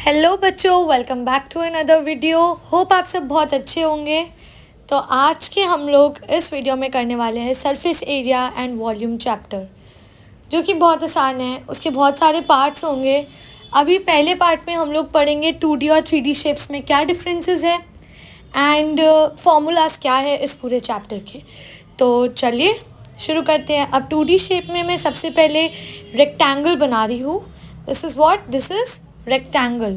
Hello बच्चों, welcome back to another video. Hope आप सब बहुत अच्छे होंगे। तो आज के हम लोग इस वीडियो में करने वाले हैं surface area and volume chapter, जो कि बहुत आसान है। उसके बहुत सारे पार्ट्स होंगे। अभी पहले पार्ट में हम लोग पढ़ेंगे 2D और 3D शेप्स में क्या डिफरेंसेस है एंड फॉर्मूलाज क्या है इस पूरे चैप्टर के। तो चलिए शुरू करते हैं। अब 2D शेप में मैं सबसे पहले रेक्टेंगल बना रही हूँ। This is rectangle.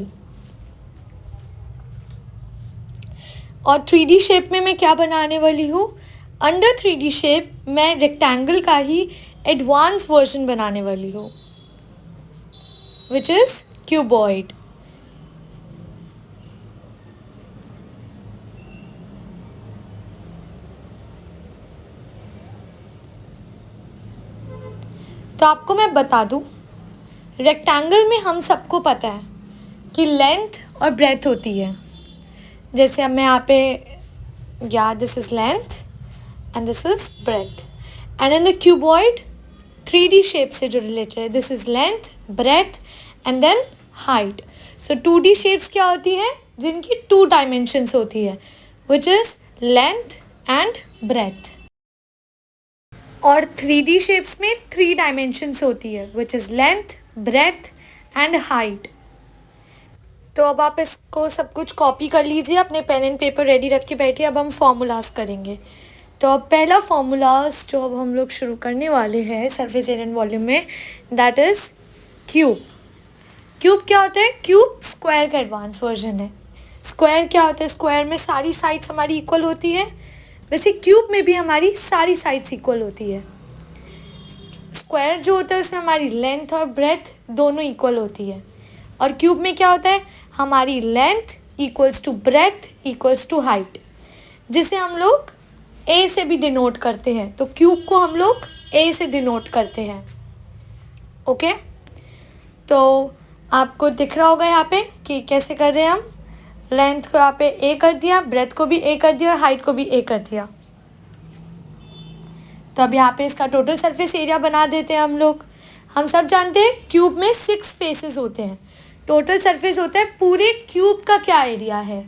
और 3D शेप में मैं क्या बनाने वाली हूँ? अंडर 3D शेप मैं रेक्टेंगल का ही एडवांस वर्जन बनाने वाली हूँ, विच इज़ क्यूबॉइड। तो आपको मैं बता दूँ, रेक्टेंगल में हम सबको पता है कि लेंथ और ब्रेथ होती है। जैसे अब मैं यहाँ पे this is length and this is breadth. And in the cuboid 3D shape से जो रिलेटेड है, this is length, breadth and then height. So 2D shapes क्या होती है? जिनकी 2 डायमेंशंस होती है, which is length and breadth. और 3D शेप्स में 3 डायमेंशंस होती है, which is length, breadth and height. तो अब आप इसको सब कुछ कॉपी कर लीजिए, अपने पेन एंड पेपर रेडी रख के बैठिए। अब हम फॉर्मूलाज करेंगे। तो अब पहला फॉर्मूलाज जो अब हम लोग शुरू करने वाले हैं सरफेस एरिया एंड वॉल्यूम में, दैट इज़ क्यूब। क्यूब क्या होता है? क्यूब स्क्वायर का एडवांस वर्जन है। स्क्वायर क्या होता है? स्क्वायर में सारी साइड्स हमारी इक्वल होती है। वैसे क्यूब में भी हमारी सारी साइड्स इक्वल होती है। स्क्वायर जो होता है उसमें हमारी लेंथ और ब्रेथ दोनों इक्वल होती है। और क्यूब में क्या होता है? हमारी length equals to breadth equals to height, जिसे हम लोग ए से भी डिनोट करते हैं। तो क्यूब को हम लोग ए से डिनोट करते हैं। ओके, तो आपको दिख रहा होगा यहाँ पे कि कैसे कर रहे हैं हम। लेंथ को यहाँ पे ए कर दिया, ब्रेथ को भी ए कर दिया और हाइट को भी ए कर दिया। तो अब यहाँ पे इसका टोटल सरफेस एरिया बना देते हैं हम लोग। हम सब जानते हैं क्यूब में 6 फेसेस होते हैं। टोटल सरफेस होता है पूरे क्यूब का क्या एरिया है।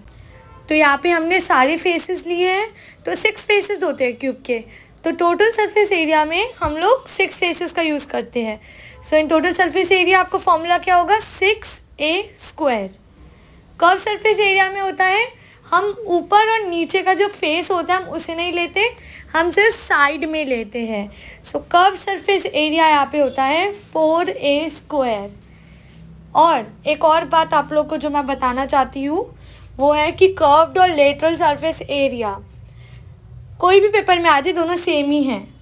तो यहाँ पे हमने सारे फेसेस लिए हैं, तो 6 फेसेस होते हैं क्यूब के। तो टोटल सरफेस एरिया में हम लोग 6 फेसेस का यूज़ करते हैं। सो इन टोटल सरफेस एरिया आपको फॉर्मूला क्या होगा? 6a²। कर्व सरफेस एरिया में होता है, हम ऊपर और नीचे का जो फेस होता है हम उसे नहीं लेते, हम सिर्फ साइड में लेते हैं। सो कर्व सरफेस एरिया यहाँ पे होता है 4a²। और एक और बात आप लोग को जो मैं बताना चाहती हूँ वो है कि कर्व्ड और लेटरल सरफेस एरिया कोई भी पेपर में आ जाए, दोनों सेम ही हैं।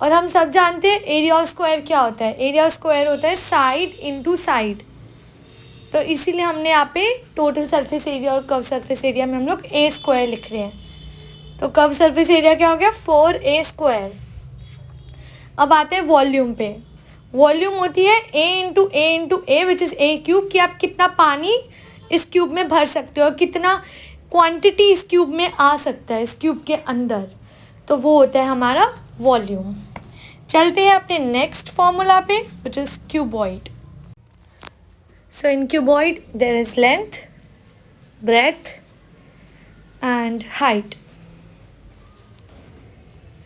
और हम सब जानते हैं एरिया ऑफ स्क्वायर क्या होता है? एरिया ऑफ स्क्वायर होता है साइड इनटू साइड। तो इसीलिए हमने यहाँ पे टोटल सरफेस एरिया और कर्व सरफेस एरिया में हम लोग a² लिख रहे हैं। तो कर्व सरफेस एरिया क्या हो गया? 4a²। अब आते हैं वॉल्यूम पे। वॉल्यूम होती है a विच इज़ a³ कि आप कितना पानी इस क्यूब में भर सकते हो और कितना क्वांटिटी इस क्यूब में आ सकता है, इस क्यूब के अंदर। तो वो होता है हमारा वॉल्यूम। चलते हैं अपने नेक्स्ट फॉर्मूला पे, which is cuboid. So in cuboid there is length, breadth and height.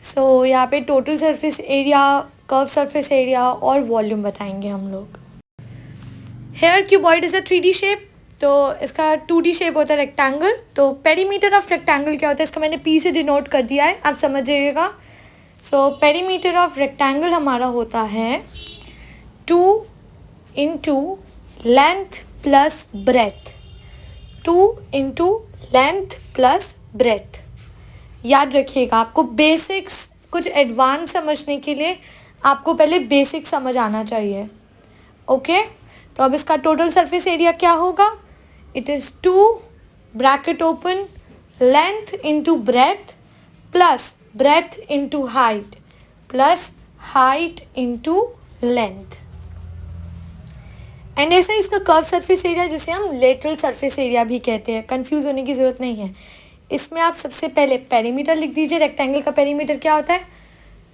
So यहाँ पे total surface area, curve surface area और वॉल्यूम बताएंगे हम लोग। Here cuboid is a 3D shape। तो इसका 2D शेप होता है रेक्टेंगल। तो पेरीमीटर ऑफ रेक्टेंगल क्या होता है? इसका मैंने P से डिनोट कर दिया है, आप समझ जाइएगा। सो पेरीमीटर ऑफ रेक्टेंगल हमारा होता है 2 × length plus breadth. 2 × length plus breadth. याद रखिएगा, आपको बेसिक्स, कुछ एडवांस समझने के लिए आपको पहले बेसिक समझ आना चाहिए। ओके, तो अब इसका टोटल सरफेस एरिया क्या होगा? It is 2 bracket open length into breadth plus breadth into height plus height into length. And ऐसा इसका कर्व सरफेस एरिया, जिसे हम लेटरल सरफेस एरिया भी कहते हैं। कंफ्यूज होने की ज़रूरत नहीं है। इसमें आप सबसे पहले पेरीमीटर लिख दीजिए। रेक्टेंगल का पेरीमीटर क्या होता है?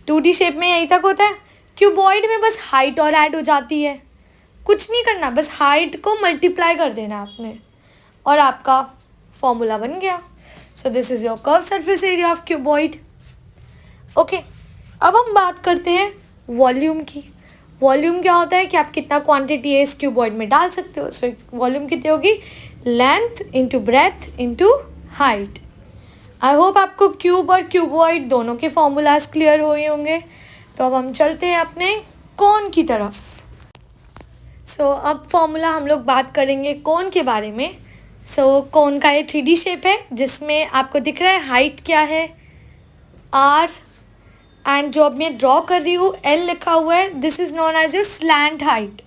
2D शेप में यहीं तक होता है। क्यूबॉइड में बस हाइट और ऐड हो जाती है, कुछ नहीं करना, बस हाइट को मल्टीप्लाई कर देना आपने और आपका फॉर्मूला बन गया. So this is your curve surface area of cuboid. Okay, अब हम बात करते हैं वॉल्यूम की. वॉल्यूम क्या होता है कि आप कितना क्वांटिटी है इस क्यूबॉइड में डाल सकते हो. सो वॉल्यूम कितनी होगी, length into breadth into height. I hope आपको क्यूब और क्यूबॉइड दोनों के फॉर्मूलाज क्लियर हुए होंगे. तो अब हम चलते हैं अपने कोन की तरफ. सो अब फॉर्मूला हम लोग बात करेंगे कोन के बारे में. सो कोन का ये 3D शेप है जिसमें आपको दिख रहा है हाइट क्या है, आर, एंड जो अब मैं ड्रॉ कर रही हूँ एल लिखा हुआ है. This is known as your slant height,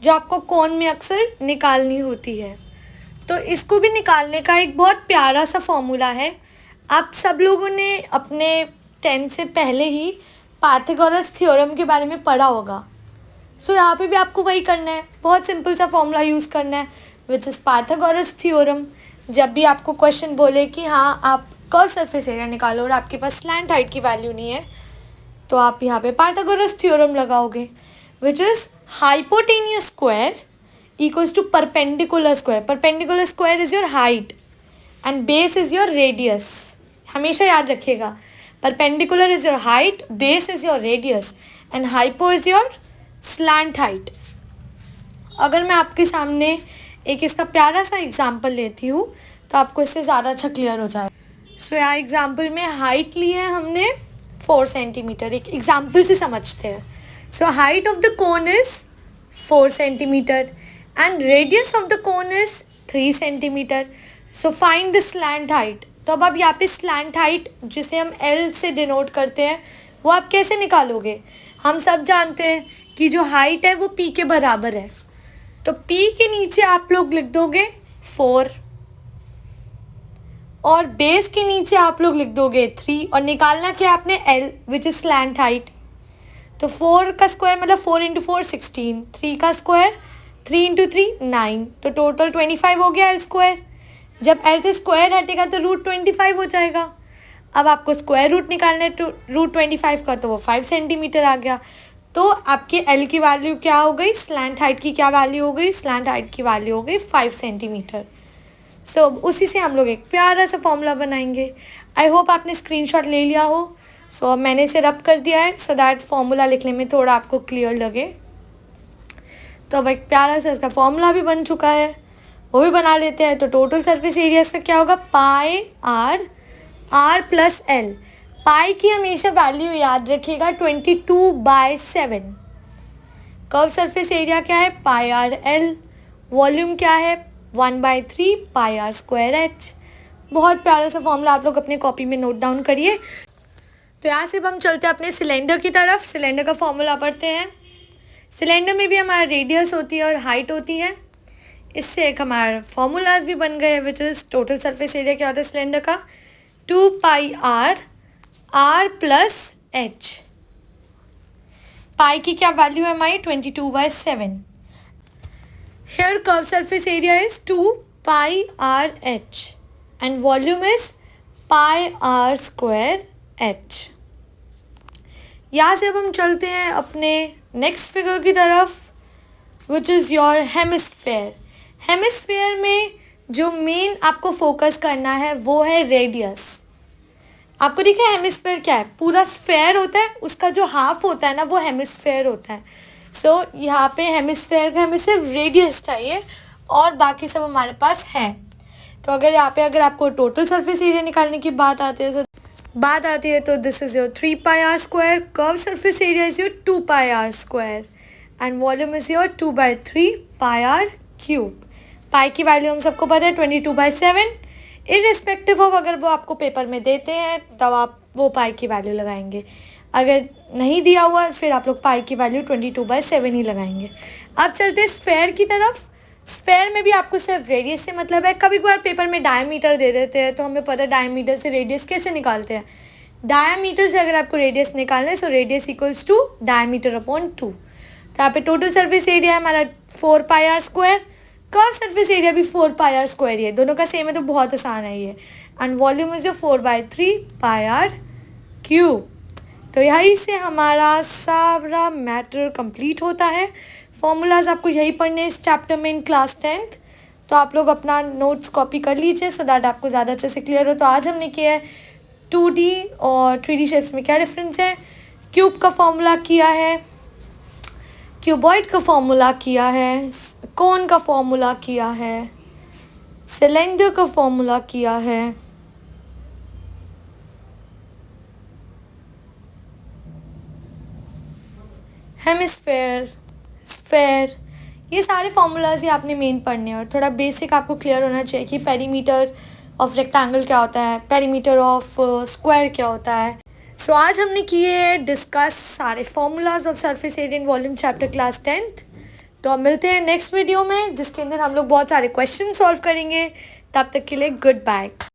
जो आपको कोन में अक्सर निकालनी होती है. तो इसको भी निकालने का एक बहुत प्यारा सा फॉर्मूला है. आप सब लोगों ने अपने 10 से पहले ही पाइथागोरस थ्योरम के बारे में पढ़ा होगा. सो यहाँ पे भी आपको वही करना है, बहुत सिंपल सा फॉर्मूला यूज़ करना है विच इज़ पाइथागोरस थ्योरम. जब भी आपको क्वेश्चन बोले कि हाँ आप कर्व सरफेस एरिया निकालो और आपके पास स्लैंट हाइट की वैल्यू नहीं है, तो आप यहाँ पे पाइथागोरस थ्योरम लगाओगे which is hypotenuse square equals to perpendicular square. Perpendicular square is your height and base is your radius. हमेशा याद रखिएगा, perpendicular is your height, base is your radius and hypo is your slant height. अगर मैं आपके सामने एक इसका प्यारा सा एग्जाम्पल लेती हूँ तो आपको इससे ज़्यादा अच्छा क्लियर हो जाए. सो यहाँ एग्जाम्पल में हाइट ली है हमने 4 सेंटीमीटर. एक एग्जाम्पल से समझते हैं. So height of the cone is 4 centimetre and radius of the cone is 3 centimetre. So find the slant height. तो अब आप यहाँ पे स्लैंट हाइट जिसे हम एल से डिनोट करते हैं वो आप कैसे निकालोगे. हम सब जानते हैं कि जो हाइट है वो पी के बराबर है. तो P के नीचे आप लोग लिख दोगे 4 और बेस के नीचे आप लोग लिख दोगे 3 और निकालना क्या आपने L which is slant height. तो 4 का स्क्वायर मतलब 4 इंटू 4 16, 3 का स्क्वायर 3 इंटू 3 9, तो टोटल 25 हो गया L स्क्वायर. जब L से स्क्वायर हटेगा तो रूट 25 हो जाएगा. अब आपको स्क्वायर रूट निकालना है तो रूट 25 का, तो वो 5 सेंटीमीटर आ गया. तो आपके L की वैल्यू क्या हो गई, स्लैंट हाइट की क्या वैल्यू हो गई, स्लैंट हाइट की वैल्यू हो गई 5 सेंटीमीटर. सो उसी से हम लोग एक प्यारा सा फॉर्मूला बनाएंगे. आई होप आपने स्क्रीनशॉट ले लिया हो. सो अब मैंने इसे रब कर दिया है सो दैट फॉर्मूला लिखने में थोड़ा आपको क्लियर लगे. तो अब एक प्यारा सा इसका फॉर्मूला भी बन चुका है, वो भी बना लेते हैं. तो टोटल सरफेस एरिया इसका क्या होगा, पाई आर प्लस एल. पाई की हमेशा वैल्यू याद रखिएगा 22/7. कर्व सरफेस एरिया क्या है, पाई आर एल. वॉल्यूम क्या है 1/3 पाई आर स्क्वायर एच. बहुत प्यारा सा फॉर्मूला, आप लोग अपने कॉपी में नोट डाउन करिए. तो यहाँ से अब हम चलते हैं अपने सिलेंडर की तरफ. सिलेंडर का फॉर्मूला पढ़ते हैं. सिलेंडर में भी हमारा रेडियस होती है और हाइट होती है. इससे एक हमारा फॉर्मूलाज भी बन गए which is total surface area क्या होता है सिलेंडर का, 2 pi r plus h. Pi की क्या वैल्यू है हमारी 22/7. Here curve surface area is 2 pi r h and volume is pi r square h. यहाँ से अब हम चलते हैं अपने नेक्स्ट फिगर की तरफ which is your hemisphere. Hemisphere में जो मेन आपको फोकस करना है वो है रेडियस. आपको दिख रहा है हेमिस्फेयर क्या है, पूरा स्फेयर होता है, उसका जो हाफ होता है ना वो हेमिस्फेयर होता है. सो यहाँ पे हेमिस्फेयर का हमें सिर्फ रेडियस चाहिए और बाकी सब हमारे पास है. तो अगर यहाँ पे अगर आपको टोटल सरफेस एरिया निकालने की बात आती है तो this is your 3 pi r square. Curve surface area is your 2 pi r square and volume is your 2/3 pi r cube. Pi की वैल्यू हम सबको पता है 22/7. इररिस्पेक्टिव ऑफ अगर वो आपको पेपर में देते हैं तब आप वो पाई की वैल्यू लगाएंगे. अगर नहीं दिया हुआ फिर आप लोग पाई की वैल्यू 22/7 ही लगाएंगे. अब चलते हैं स्फेयर की तरफ. स्फेयर में भी आपको सिर्फ रेडियस से मतलब है. कभी कभार पेपर में डायमीटर दे देते हैं तो हमें पता है डायमीटर से रेडियस कैसे निकालते हैं. डायमीटर से अगर आपको रेडियस निकालना है so radius equals to diameter upon 2. तो यहाँ पे टोटल सरफेस एरिया है हमारा 4 pi r square. Curve surface area भी 4 पाई आर स्क्वायर ही है, दोनों का सेम है तो बहुत आसान है ये. एंड वॉल्यूम इज जो 4/3 पाई आर क्यूब. तो यहीं से हमारा सारा मैटर कंप्लीट होता है. फॉर्मूलाज आपको यही पढ़ने हैं इस चैप्टर में इन क्लास 10th। तो आप लोग अपना नोट्स कॉपी कर लीजिए सो दैट आपको ज़्यादा अच्छे से क्लियर हो। तो आज हमने किया है 2D और 3D शेप्स में क्या डिफरेंस है, क्यूब का फॉर्मूला किया है, क्यूबॉइड का फॉर्मूला किया है, कोन का फॉर्मूला किया है, सिलेंडर का फॉर्मूला किया है, हेमिस्फेयर, स्फेयर, ये सारे फॉर्मूलाज ही आपने मेन पढ़ने हैं। और थोड़ा बेसिक आपको क्लियर होना चाहिए कि पेरीमीटर ऑफ रेक्टेंगल क्या होता है, पेरीमीटर ऑफ स्क्वायर क्या होता है। सो आज हमने किए डिस्कस सारे formulas of surface area in volume chapter class 10th। तो अब मिलते हैं नेक्स्ट वीडियो में जिसके अंदर हम लोग बहुत सारे क्वेश्चन सॉल्व करेंगे। तब तक के लिए गुड बाय।